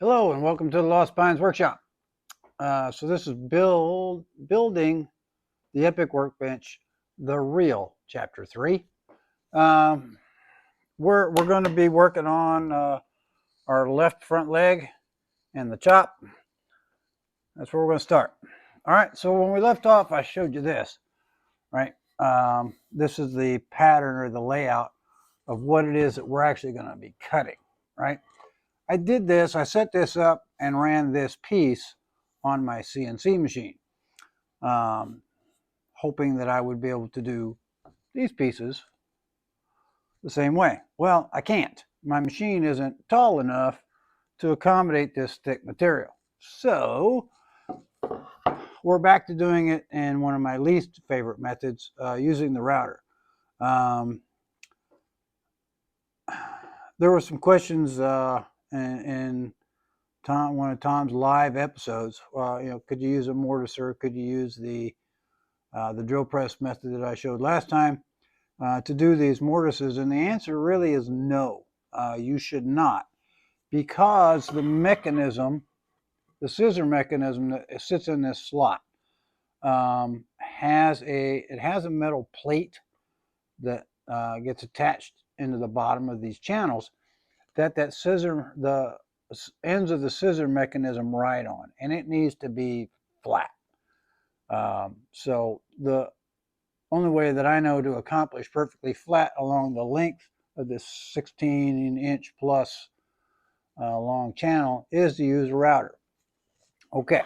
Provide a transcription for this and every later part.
Hello and welcome to the Lost Pines Workshop. So this is building the Epic Workbench, the real Chapter 3. We're going to be working on our left front leg and the chop. That's where we're going to start. All right, so when we left off, I showed you this, right? This is the pattern or the layout of what it is that we're actually going to be cutting, right? I did this, I set this up and ran this piece on my CNC machine, hoping that I would be able to do these pieces the same way. Well, I can't. My machine isn't tall enough to accommodate this thick material. So we're back to doing it in one of my least favorite methods, using the router. There were some questions in one of Tom's live episodes. Could you use a mortise, or could you use the drill press method that I showed last time to do these mortises? And the answer really is no. You should not, because the mechanism, the scissor mechanism that sits in this slot, has a metal plate that gets attached into the bottom of these channels that the ends of the scissor mechanism ride on, and it needs to be flat. So the only way that I know to accomplish perfectly flat along the length of this 16-inch plus long channel is to use a router. Okay,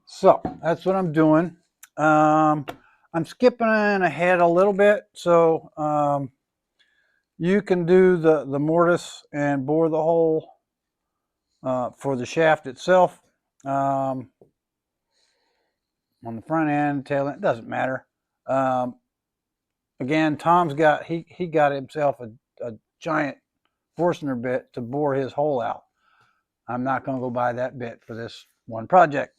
so that's what I'm doing. I'm skipping ahead a little bit, so you can do the mortise and bore the hole for the shaft itself, on the front end, tail end, it doesn't matter. Again, Tom's got he got himself a giant Forstner bit to bore his hole out. I'm not going to go buy that bit for this one project.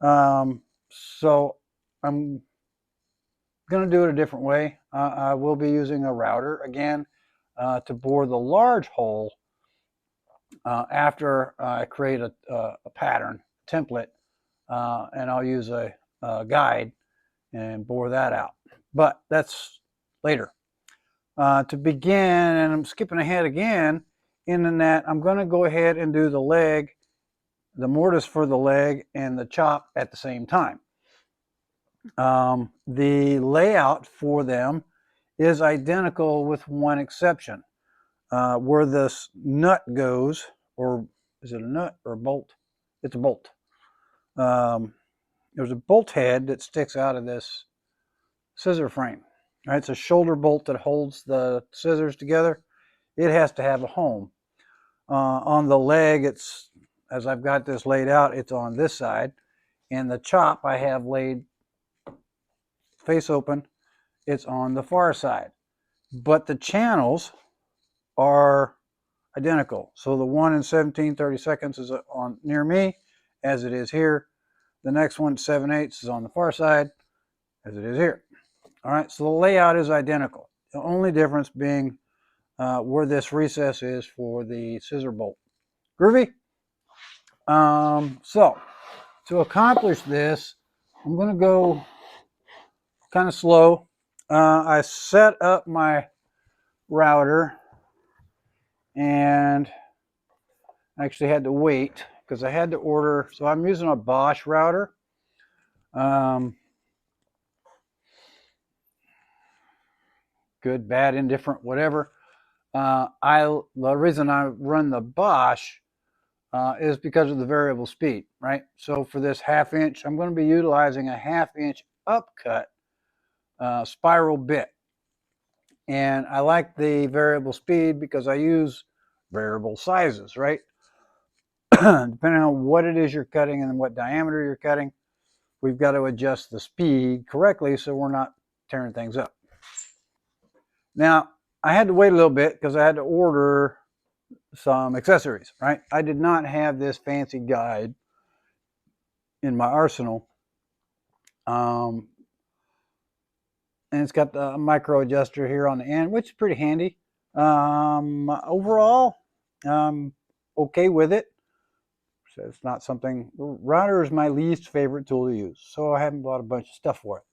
So I'm going to do it a different way. I will be using a router again to bore the large hole after I create a pattern template, and I'll use a guide and bore that out. But that's later. To begin, and I'm skipping ahead again, in that I'm going to go ahead and do the leg, the mortise for the leg, and the chop at the same time. The layout for them is identical with one exception. Where this nut goes, or is it a nut or a bolt? It's a bolt. There's a bolt head that sticks out of this scissor frame. Right? It's a shoulder bolt that holds the scissors together. It has to have a home. On the leg, it's, as I've got this laid out, it's on this side. And the chop I have laid face open, it's on the far side. But the channels are identical. So the one in 17/32 is on near me, as it is here. The next one, 7/8, is on the far side, as it is here. All right, so the layout is identical. The only difference being where this recess is for the scissor bolt. Groovy? So to accomplish this, I'm going to go kind of slow. I set up my router and actually had to wait because I had to order. So I'm using a Bosch router. Good, bad, indifferent, whatever. The reason I run the Bosch is because of the variable speed, right? So for this 1/2 inch, I'm going to be utilizing a 1/2 inch upcut spiral bit. And I like the variable speed because I use variable sizes, right? Depending on what it is you're cutting and what diameter you're cutting, we've got to adjust the speed correctly so we're not tearing things up. Now, I had to wait a little bit because I had to order some accessories, right? I did not have this fancy guide in my arsenal. And it's got the micro adjuster here on the end, which is pretty handy. Overall, I'm okay with it. So it's not something, router is my least favorite tool to use, so I haven't bought a bunch of stuff for it.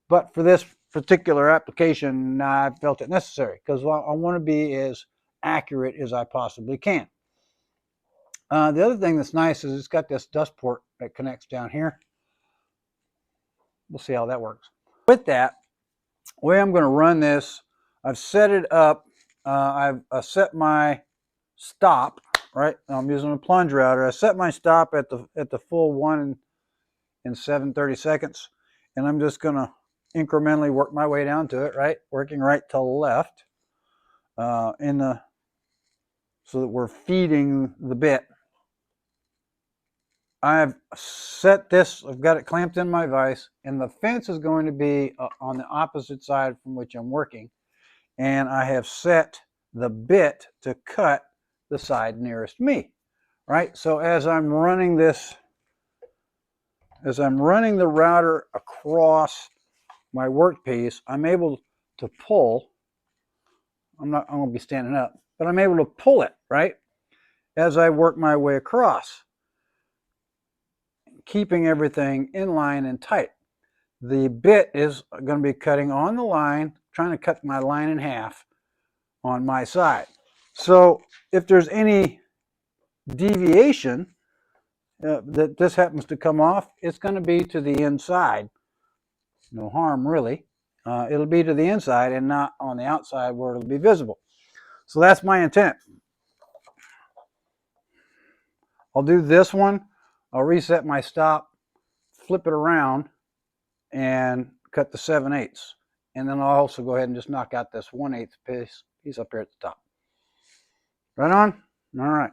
But for this particular application, I felt it necessary because I want to be as accurate as I possibly can. The other thing that's nice is it's got this dust port that connects down here. We'll see how that works. With that, the way I'm going to run this, I've set it up. I've set my stop, right? I'm using a plunge router. I set my stop at the full 1 and 7/32, and I'm just going to incrementally work my way down to it, right? Working right to left so that we're feeding the bit. I've set this, I've got it clamped in my vise, and the fence is going to be on the opposite side from which I'm working. And I have set the bit to cut the side nearest me, right? So as I'm running this, as I'm running the router across my workpiece, I'm able to pull. I'm going to be standing up, but I'm able to pull it, right? As I work my way across, keeping everything in line and tight. The bit is going to be cutting on the line, trying to cut my line in half on my side. So if there's any deviation that this happens to come off, it's going to be to the inside. No harm, really. It'll be to the inside and not on the outside where it'll be visible. So that's my intent. I'll do this one. I'll reset my stop, flip it around, and cut the 7/8. And then I'll also go ahead and just knock out this 1/8 piece up here at the top. Right on? All right.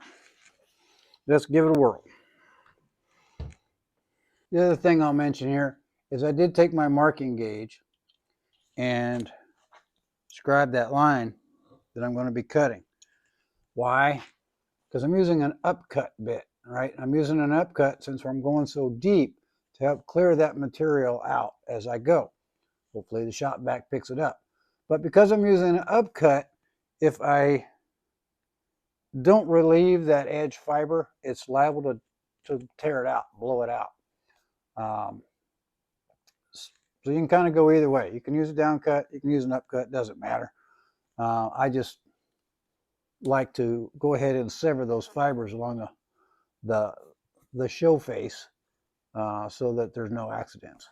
Let's give it a whirl. The other thing I'll mention here is I did take my marking gauge and scribe that line that I'm going to be cutting. Why? Because I'm using an upcut bit, right? I'm using an upcut since I'm going so deep to help clear that material out as I go. Hopefully the shop vac picks it up. But because I'm using an upcut, if I don't relieve that edge fiber, it's liable to tear it out, blow it out. So you can kind of go either way. You can use a down cut, you can use an upcut, doesn't matter. I just like to go ahead and sever those fibers along the show face so that there's no accidents.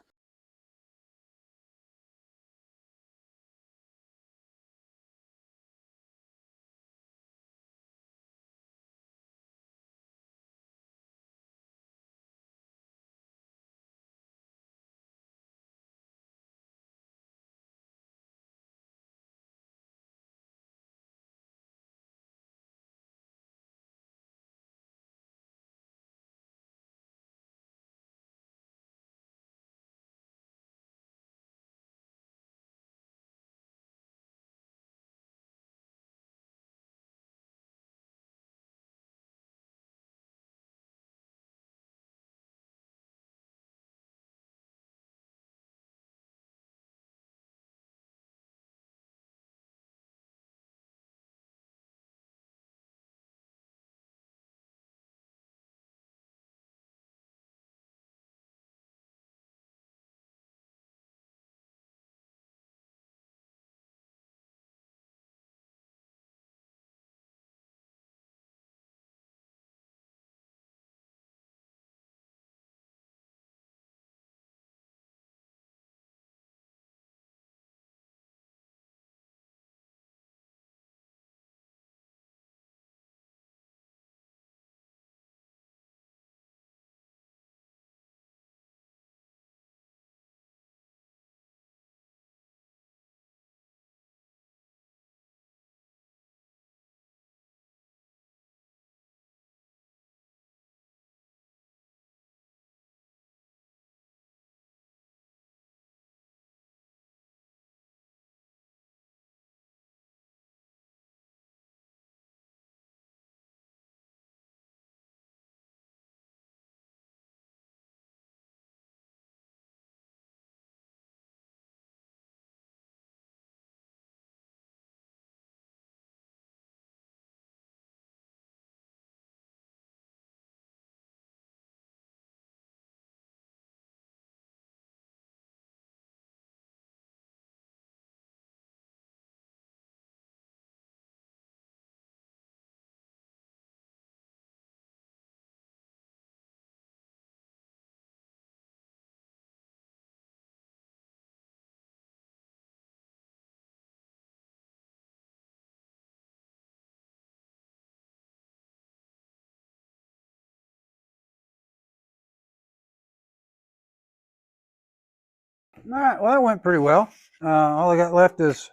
All right, well, that went pretty well. All I got left is,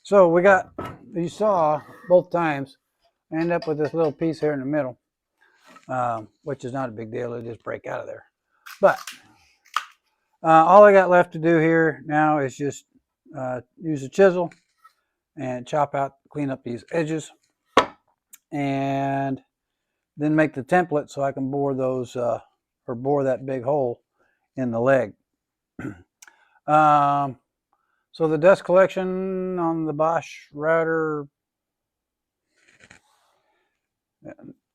so we got, you saw both times, I end up with this little piece here in the middle, which is not a big deal. It'll just break out of there. But all I got left to do here now is just use a chisel and chop out, clean up these edges, and then make the template so I can bore those, or bore that big hole in the leg. So the dust collection on the Bosch router,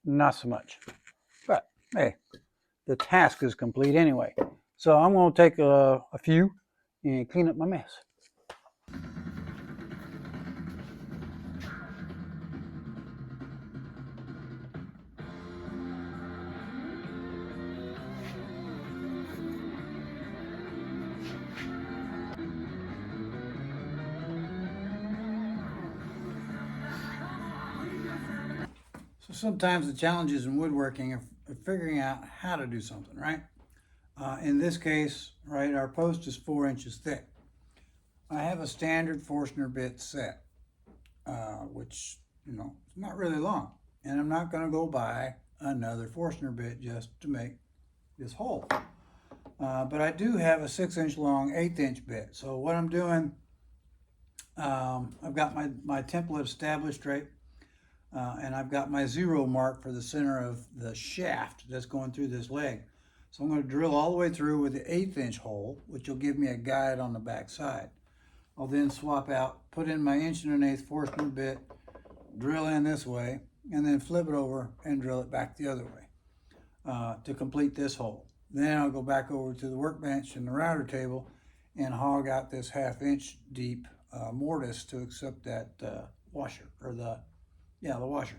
not so much. But hey, the task is complete anyway. So I'm going to take a few and clean up my mess. So sometimes the challenges in woodworking are figuring out how to do something, right? In this case, right, our post is 4 inches thick. I have a standard Forstner bit set, which, you know, it's not really long. And I'm not going to go buy another Forstner bit just to make this hole. But I do have a 6-inch long 1/8 inch bit. So what I'm doing, I've got my template established, right? And I've got my 0 mark for the center of the shaft that's going through this leg. So I'm going to drill all the way through with the 1/8 inch hole, which will give me a guide on the back side. I'll then swap out, put in my 1 1/8 Forstner bit, drill in this way, and then flip it over and drill it back the other way to complete this hole. Then I'll go back over to the workbench and the router table and hog out this 1/2 inch deep mortise to accept that washer, or the washer.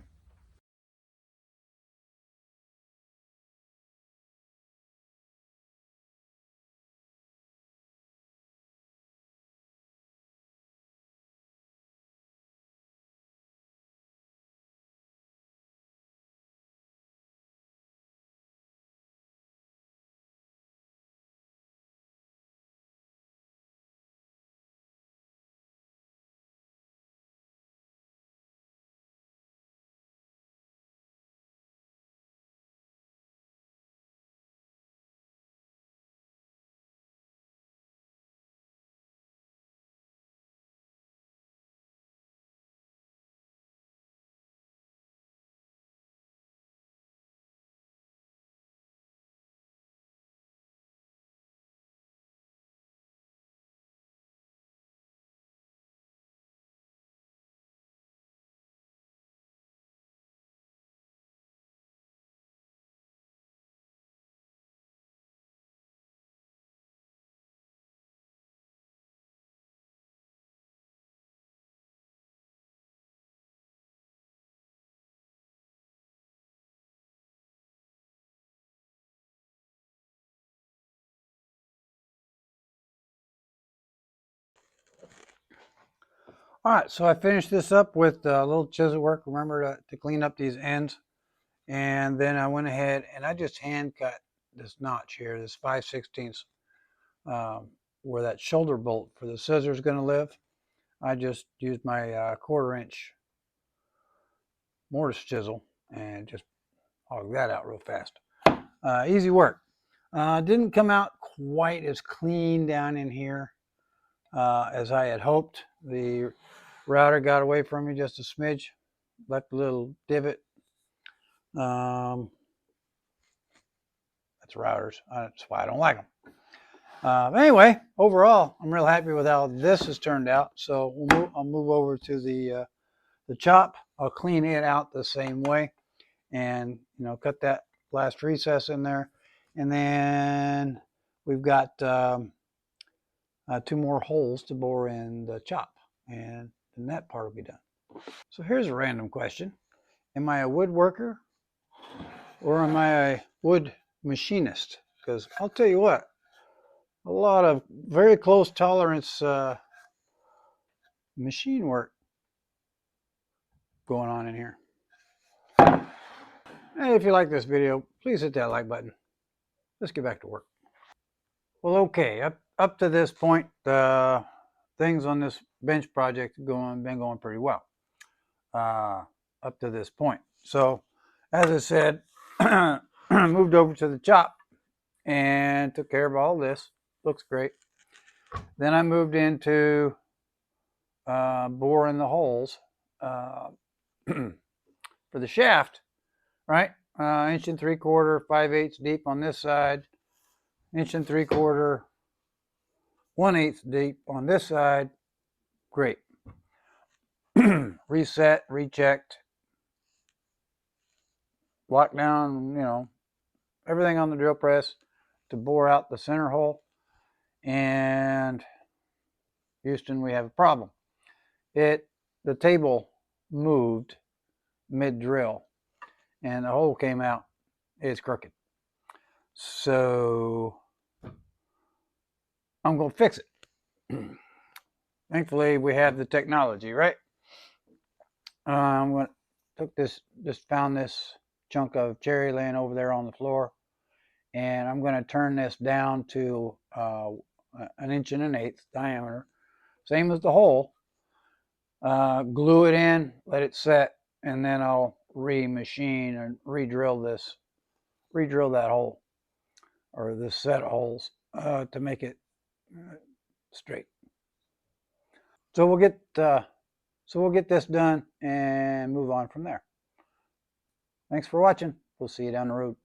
All right, so I finished this up with a little chisel work. Remember to clean up these ends. And then I went ahead and I just hand cut this notch here, this 5/16, where that shoulder bolt for the scissor is going to live. I just used my 1/4 inch mortise chisel and just hog that out real fast. Easy work. Didn't come out quite as clean down in here as I had hoped. The router got away from me just a smidge, left a little divot. That's routers. That's why I don't like them. Anyway, overall, I'm real happy with how this has turned out. So I'll move over to the chop. I'll clean it out the same way, and cut that last recess in there, and then we've got 2 more holes to bore in the chop, and then that part will be done. So here's a random question: am I a woodworker or am I a wood machinist? Because I'll tell you what, a lot of very close tolerance machine work going on in here. Hey, if you like this video, please hit that like button. Let's get back to work. Well, okay, up to this point, the things on this bench project been going pretty well up to this point. So, as I said, moved over to the chop and took care of all this. Looks great. Then I moved into boring the holes for the shaft, right? 1 3/4, 5/8 deep on this side, 1 3/4, 1/8 deep on this side. Great. Reset, rechecked, locked down, everything on the drill press to bore out the center hole. And Houston, we have a problem. The table moved mid-drill and the hole came out. It's crooked. So I'm going to fix it. Thankfully, we have the technology, right? Just found this chunk of cherry laying over there on the floor, and I'm going to turn this down to 1 1/8 diameter, same as the hole. Glue it in, let it set, and then I'll re-machine and re-drill that hole, or this set of holes, to make it straight. So we'll get this done and move on from there. Thanks for watching. We'll see you down the road.